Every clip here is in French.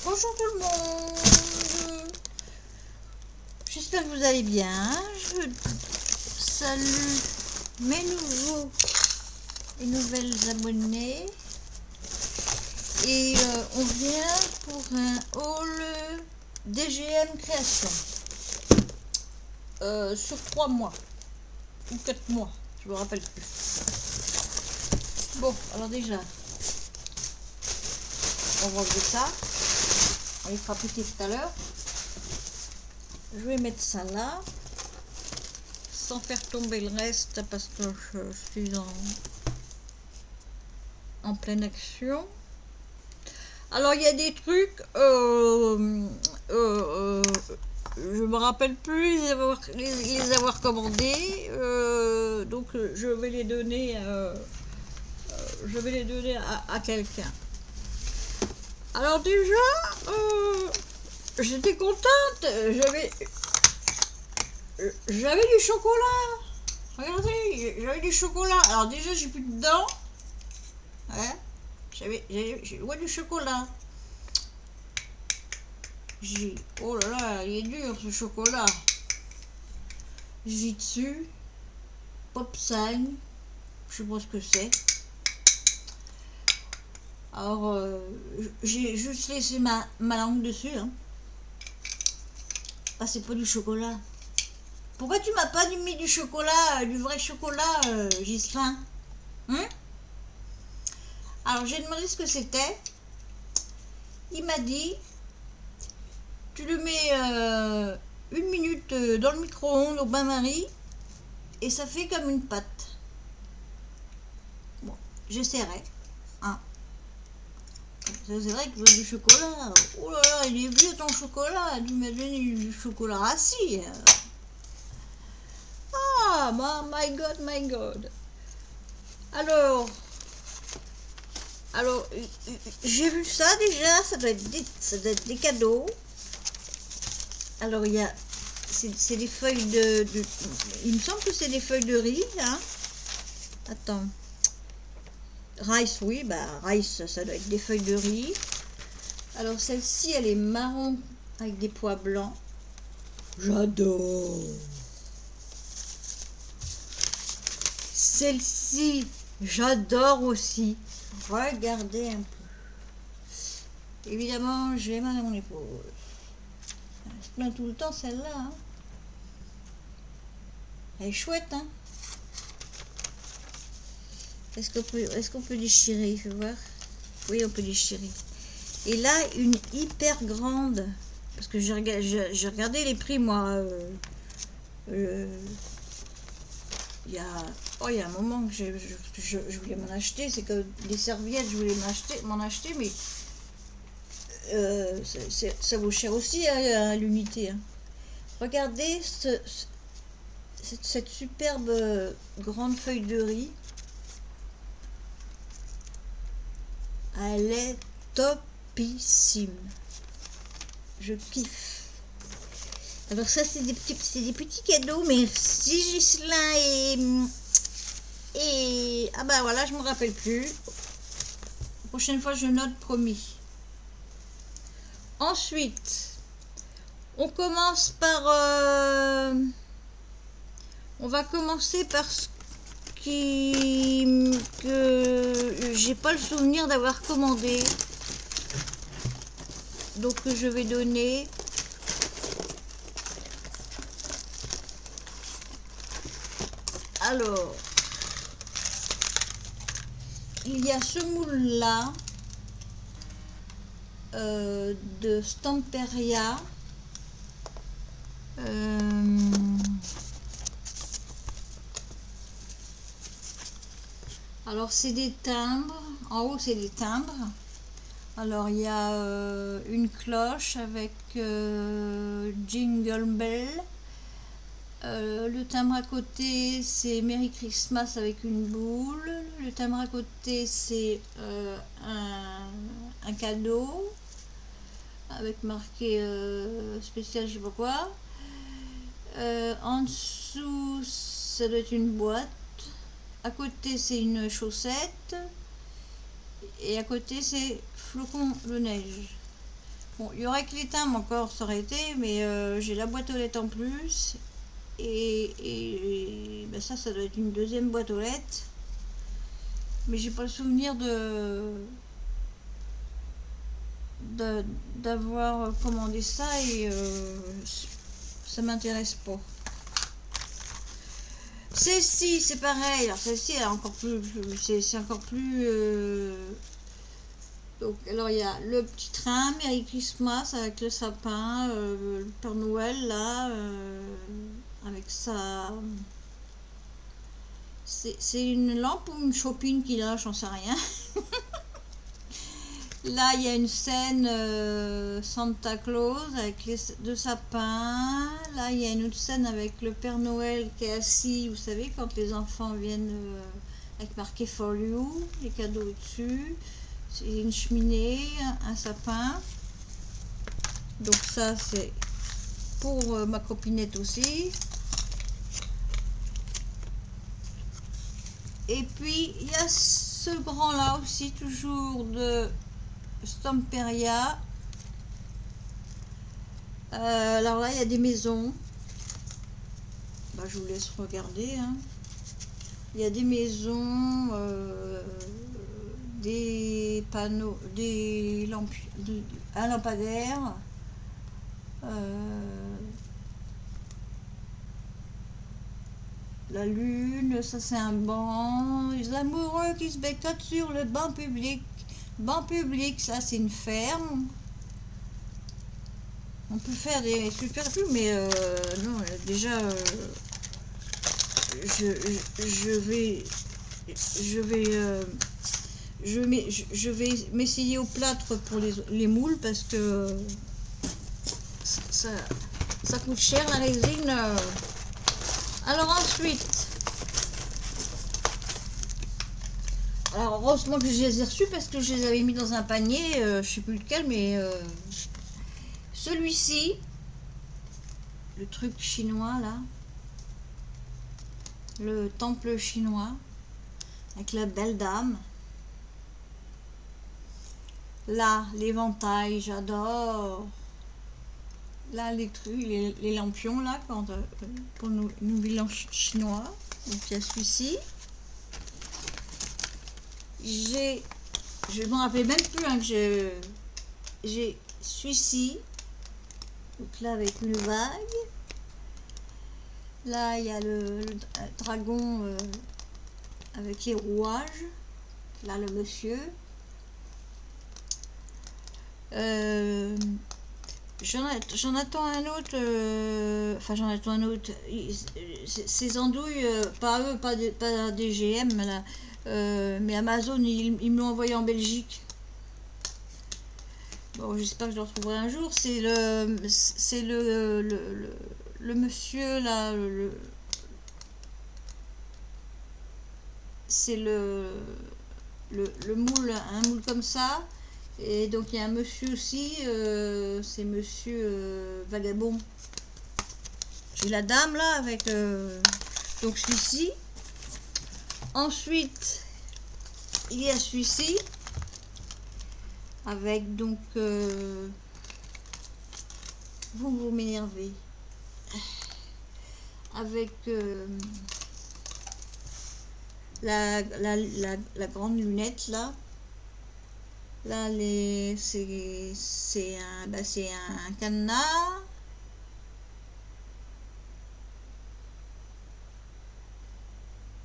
Bonjour tout le monde, j'espère que vous allez bien. Je salue mes nouveaux et nouvelles abonnés et on vient pour un haul DGM création sur 3 mois ou 4 mois, je me rappelle plus. Bon, alors déjà on va enlever ça, on les fera péter tout à l'heure. Je vais mettre ça là sans faire tomber le reste parce que je suis en pleine action. Alors il y a des trucs, je me rappelle plus les avoir commandés, donc je vais les donner à quelqu'un. Alors déjà, j'étais contente, j'avais du chocolat. Regardez, j'avais du chocolat. Alors déjà, j'ai plus de dents. Hein, j'ai du chocolat. Oh là là, il est dur ce chocolat. J'ai dessus Pop Sign, je sais pas ce que c'est. Alors j'ai juste laissé ma langue dessus. Hein. Ah, c'est pas du chocolat. Pourquoi tu m'as pas mis du chocolat, du vrai chocolat, Ghislain? Hein? Alors j'ai demandé ce que c'était. Il m'a dit, tu le mets 1 minute dans le micro-ondes au bain-marie et ça fait comme une pâte. Bon, j'essaierai. Hein. C'est vrai que je veux du chocolat. Oh là là, il est vieux ton chocolat. Tu m'as donné du chocolat rassis. Ah, my God, my God. Alors j'ai vu ça déjà, ça doit être des cadeaux. Alors il y a, c'est des feuilles il me semble que c'est des feuilles de riz, hein. Attends, rice, oui, bah rice, ça doit être des feuilles de riz. Alors celle-ci, elle est marron avec des pois blancs. J'adore. Celle-ci, j'adore aussi. Regardez un peu. Évidemment, j'ai mal à mon épaule. Elle se plaint tout le temps celle-là. Hein. Elle est chouette, hein. Est-ce qu'on peut déchirer? Je vais voir. Oui, on peut déchirer. Et là, une hyper grande. Parce que j'ai regardé les prix, moi. Il y a un moment que je voulais m'en acheter. C'est que des serviettes, je voulais m'en acheter, mais ça vaut cher aussi à l'unité. Hein. Regardez cette superbe grande feuille de riz. Elle est topissime. Je kiffe. Alors ça, c'est des petits cadeaux. Merci Ghislain et ah bah voilà, je me rappelle plus. La prochaine fois, je note, promis. Ensuite, on commence par... on va commencer par ce que j'ai pas le souvenir d'avoir commandé. Donc je vais donner... Alors, il y a ce moule-là de Stamperia. Alors, c'est des timbres. En haut, c'est des timbres. Alors, il y a une cloche avec Jingle Bell. Le timbre à côté, c'est Merry Christmas avec une boule. Le timbre à côté, c'est un cadeau avec marqué spécial, je sais pas quoi. En dessous, ça doit être une boîte. À côté, c'est une chaussette. Et à côté, c'est flocon de neige. Bon, il y aurait que les timbres encore, ça aurait été, mais j'ai la boîte aux lettres en plus. Et ben ça doit être une deuxième boîte aux lettres. Mais j'ai pas le souvenir d'avoir commandé ça et ça m'intéresse pas. Celle-ci, c'est pareil. Alors celle-ci, elle est encore plus, c'est encore plus. Donc, alors il y a le petit train Merry Christmas avec le sapin, le Père Noël là, avec sa. C'est une lampe ou une chopine qu'il a, j'en sais rien. Là, il y a une scène Santa Claus avec les deux sapins. Là, il y a une autre scène avec le Père Noël qui est assis. Vous savez, quand les enfants viennent avec marqué For You, les cadeaux au-dessus. C'est une cheminée, un sapin. Donc ça, c'est pour ma copinette aussi. Et puis, il y a ce grand-là aussi, toujours de Stamperia. Alors là, il y a des maisons. Bah, je vous laisse regarder. Hein. Il y a des maisons, des panneaux, des lampes, un lampadaire. La lune, ça c'est un banc. Les amoureux qui se becquent sur le banc public. Banc public, ça c'est une ferme. On peut faire des super pubs, mais non, déjà, je vais m'essayer au plâtre pour les moules parce que ça coûte cher la résine. Alors ensuite, alors heureusement que je les ai reçus parce que je les avais mis dans un panier, je sais plus lequel, mais celui-ci, le truc chinois là, le temple chinois avec la belle dame. Là, l'éventail, j'adore. Là, les trucs, les lampions là, pour nos bilans chinois. Donc il y a celui-ci. Je m'en rappelais même plus hein, que j'ai celui-ci. Donc là avec une vague. Là il y a le dragon avec les rouages. Là le monsieur. J'en attends un autre, enfin j'en attends un autre. Ces andouilles, pas eux, pas DGM là, mais Amazon ils me l'ont envoyé en Belgique. Bon, j'espère que je le retrouverai un jour. C'est le monsieur là, c'est le moule, un moule comme ça. Et donc il y a un monsieur aussi, c'est monsieur Vagabond. J'ai la dame là avec donc celui-ci. Ensuite il y a celui-ci avec donc vous m'énervez avec la grande lunette là. Là, c'est un cadenas.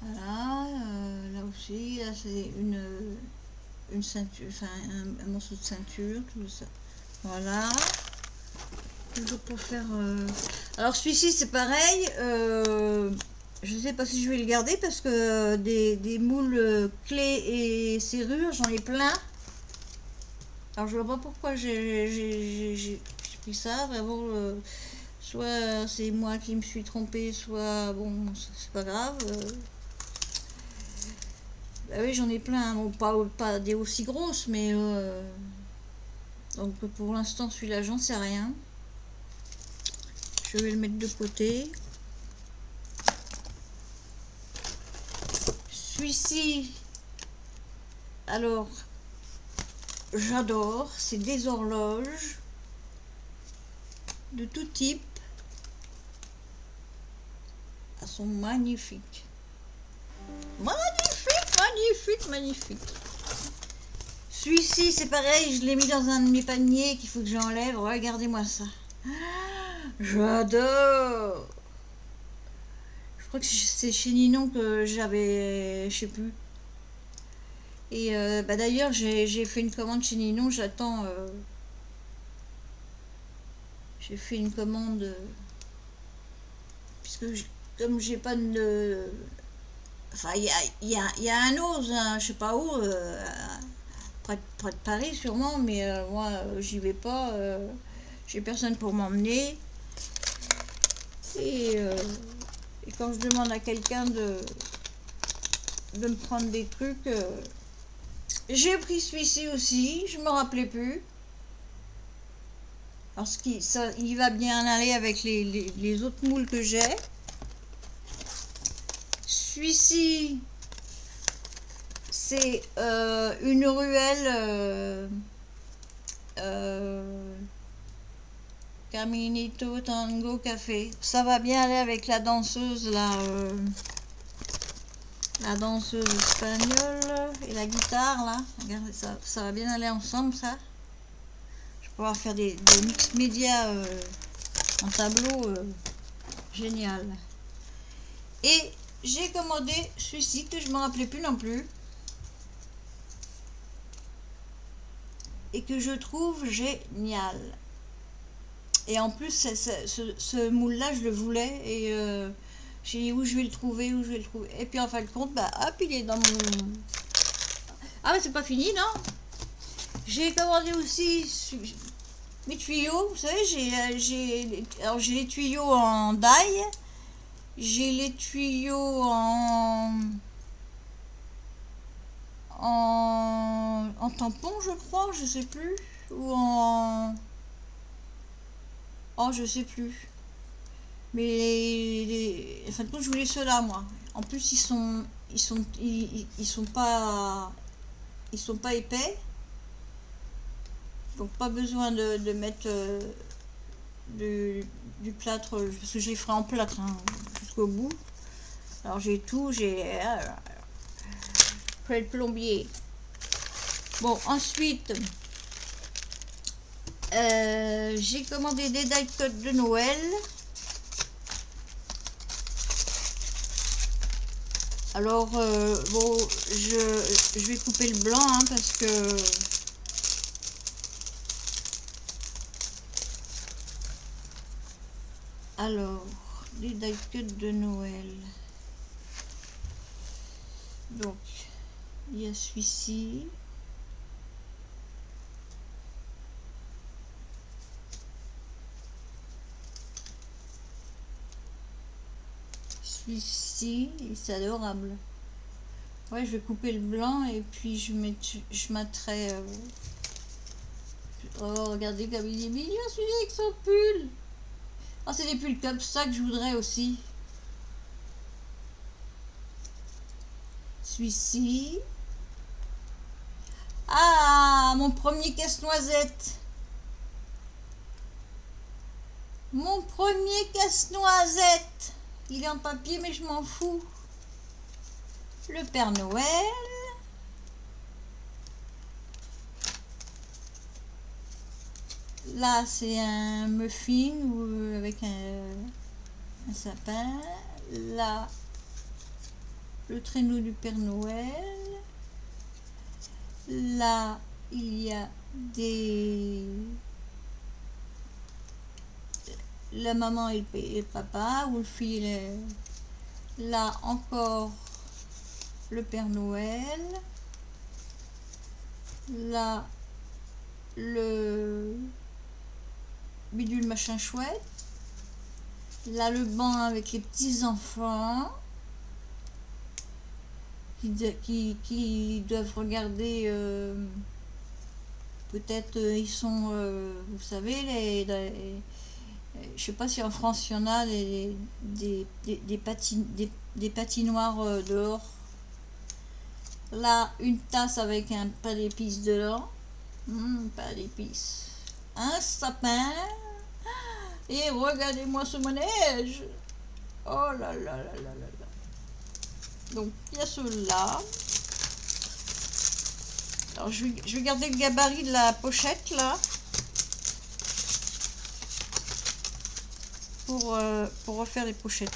Voilà, là aussi, là c'est une ceinture, enfin un morceau de ceinture, tout ça. Voilà. Toujours pour faire. Alors celui-ci c'est pareil. Je sais pas si je vais le garder parce que des moules clés et serrures, j'en ai plein. Alors je vois pas pourquoi j'ai pris ça, vraiment, soit c'est moi qui me suis trompée, soit bon, c'est pas grave. Bah oui, j'en ai plein, bon, pas des aussi grosses, mais donc pour l'instant celui-là j'en sais rien. Je vais le mettre de côté. Celui-ci, alors j'adore, c'est des horloges. de tout type. Elles sont magnifiques. Magnifique, magnifique, magnifique. Celui-ci, c'est pareil, je l'ai mis dans un de mes paniers qu'il faut que j'enlève. Regardez-moi ça. J'adore. Je crois que c'est chez Ninon que j'avais, je sais plus. Et d'ailleurs, j'ai fait une commande chez Ninon, j'attends. J'ai fait une commande, puisque comme j'ai pas de. Enfin, il y a un ose, hein, je sais pas où, près de Paris sûrement, mais moi, j'y vais pas. J'ai personne pour m'emmener. Et quand je demande à quelqu'un de me prendre des trucs, j'ai pris celui-ci aussi, je me rappelais plus. Parce qu'il va bien aller avec les autres moules que j'ai. Celui-ci, c'est une ruelle Caminito Tango Café. Ça va bien aller avec la danseuse, la danseuse espagnole et la guitare là. Regardez, ça va bien aller ensemble ça. Je vais pouvoir faire des mix médias en tableau génial. Et j'ai commandé celui-ci que je ne me rappelais plus non plus. Et que je trouve génial. Et en plus, ce moule-là, je le voulais. Et j'ai dit où je vais le trouver, où je vais le trouver. Et puis en fin de compte, bah hop, il est dans mon... Ah mais c'est pas fini, non? J'ai commandé aussi mes tuyaux. Vous savez, j'ai les tuyaux en die. J'ai les tuyaux en tampon, je crois, je sais plus. Ou en... Oh, je sais plus. Mais en fin de compte, je voulais ceux-là, moi. En plus, ils sont pas épais. Donc pas besoin de mettre du plâtre, parce que je les ferai en plâtre hein, jusqu'au bout. Alors j'ai tout, j'ai le plombier. Bon, ensuite, j'ai commandé des die-cuts de Noël. Alors, bon, je vais couper le blanc, hein, parce que... Alors, des die-cuts de Noël. Donc, il y a celui-ci. Celui-ci, c'est adorable. Ouais, je vais couper le blanc et puis je mettrai... Oh, regardez comme il est mignon celui avec son pull. Oh, c'est des pulls comme ça que je voudrais aussi. Celui-ci. Ah, mon premier casse-noisette. Mon premier casse-noisette. Il est en papier, mais je m'en fous. Le Père Noël. Là, c'est un muffin ou avec un sapin. Là, le traîneau du Père Noël. Là, il y a la maman et le papa, ou le fil. Là, encore le Père Noël. Là, le bidule machin chouette. Là, le banc avec les petits enfants qui doivent regarder. Peut-être ils sont, vous savez, je sais pas si en France il y en a des patinoires dehors. Là, une tasse avec un pain d'épices dedans. Pain d'épices. Un sapin. Et regardez-moi ce manège. Oh là là là là là là. Donc il y a ceux-là. Alors je vais garder le gabarit de la pochette là. Pour refaire les pochettes.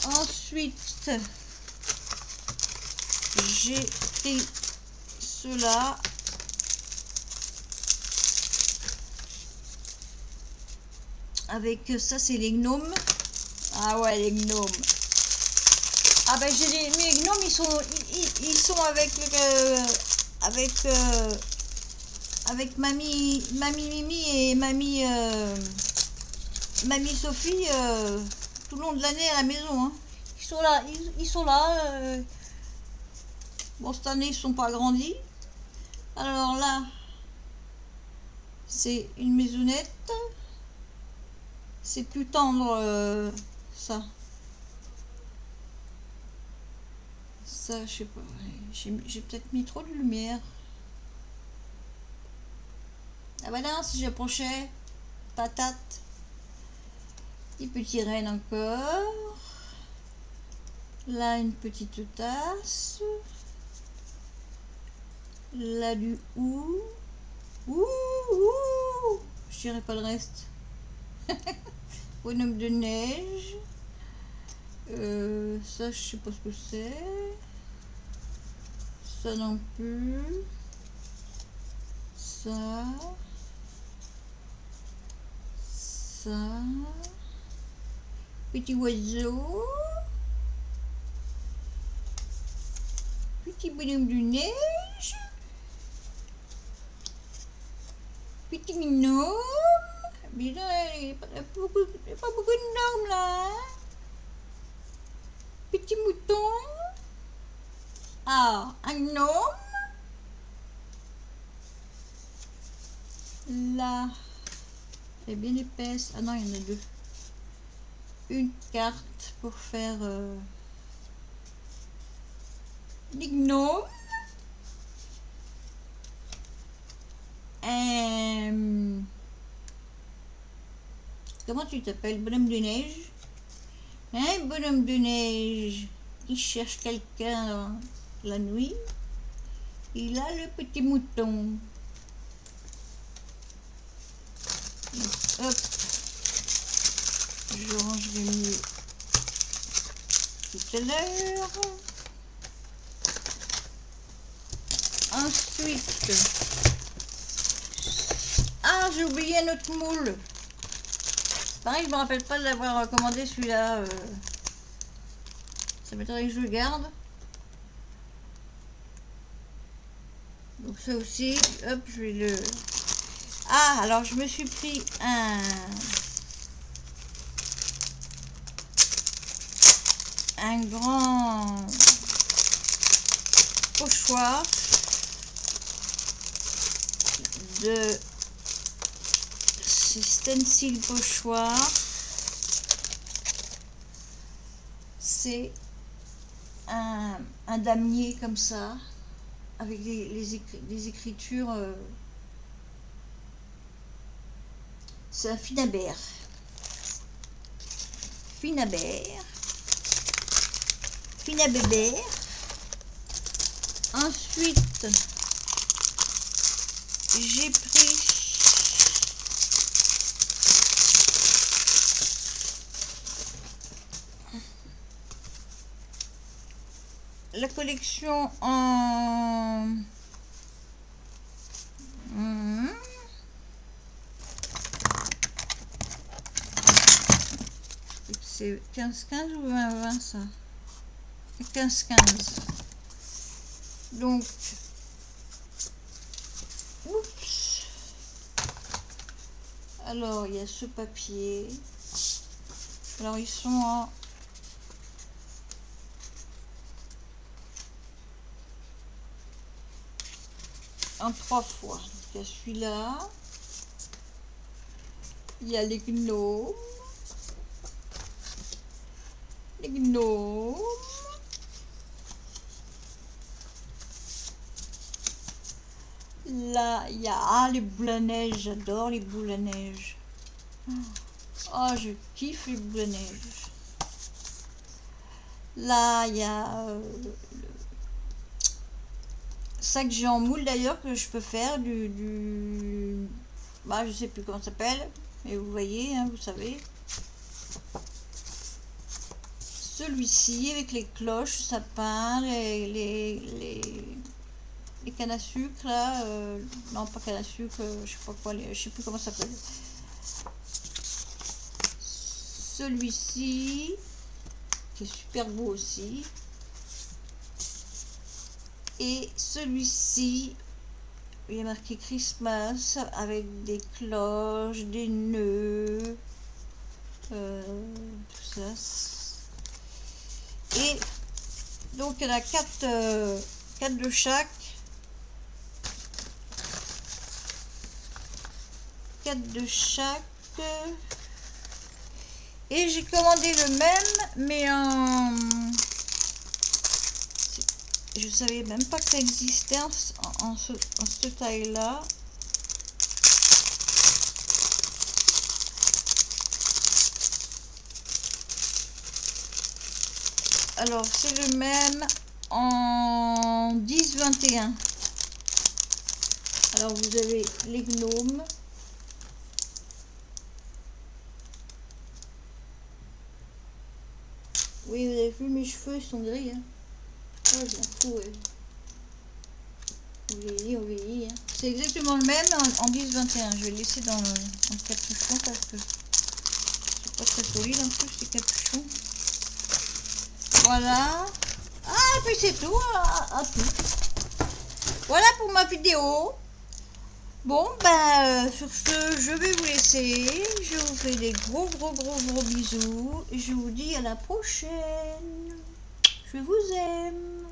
Ensuite, j'ai pris ceux-là. Avec ça, c'est les gnomes. Ah ouais, les gnomes. Ah ben j'ai mes gnomes, ils sont avec mamie Mimi et mamie Sophie tout le long de l'année à la maison. Hein. Ils sont là. Bon, cette année, ils sont pas agrandis. Alors là, c'est une maisonnette. C'est plus tendre, ça. Ça, je sais pas. J'ai peut-être mis trop de lumière. Ah bah non, si j'approchais. Patate. Petit renne encore. Là, une petite tasse. Là, du ouh. Ouh. Je dirais pas le reste. Bonhomme de neige. Ça, je sais pas ce que c'est. Ça non plus. Ça. Petit oiseau. Petit bonhomme de neige. Petit gnome. Mais là, il n'y a pas beaucoup de normes là. Hein. Petit mouton. Ah, un gnome. Là, elle est bien épaisse. Ah non, il y en a deux. Une carte pour faire les gnomes. Comment tu t'appelles? Bonhomme de neige? Hein, bonhomme de neige qui cherche quelqu'un la nuit. Il a le petit mouton. Donc, hop, je rangerai mieux tout à l'heure. Ensuite, ah, j'ai oublié un autre moule. Pareil, je me rappelle pas de l'avoir commandé celui-là. Ça m'étonnerait que je le garde. Donc ça aussi, hop, je vais le... Ah, alors je me suis pris un grand pochoir de stencil pochoir. C'est un damier comme ça, avec des écritures. C'est un Finabert. Finabébert. Ensuite, j'ai pris la collection en c'est 15-15 ou 20-20 ça? 15-15. Donc, oups. Alors, il y a ce papier. Alors, ils sont en 3 fois. Donc, il y a celui-là. Il y a les gnomes. Là, il y a les boules à neige. J'adore les boules à neige. Oh, je kiffe les boules de neige. Là, il y a le sac géant moule d'ailleurs que je peux faire bah, je sais plus comment ça s'appelle, mais vous voyez, hein, vous savez. Celui-ci avec les cloches, le sapin, les cannes à sucre là, non pas canne à sucre, je sais pas quoi, je sais plus comment ça s'appelle. Celui-ci qui est super beau aussi, et celui-ci il y a marqué Christmas avec des cloches, des nœuds, tout ça. Et donc il y en a 4 de chaque. 4 de chaque. Et j'ai commandé le même, mais je savais même pas que ça existait en cette taille là. Alors c'est le même en 10-21. Alors vous avez les gnomes. Oui, vous avez vu mes cheveux, ils sont gris. Hein. Oh, je m'en fous. Ouais. On vieillit. Hein. C'est exactement le même en 10-21. Je vais le laisser dans le capuchon parce que c'est pas très solide en plus, ces capuchons. Voilà. Ah, et puis c'est tout. À tout. Voilà pour ma vidéo. Bon, ben, sur ce, je vais vous laisser. Je vous fais des gros bisous. Et je vous dis à la prochaine. Je vous aime.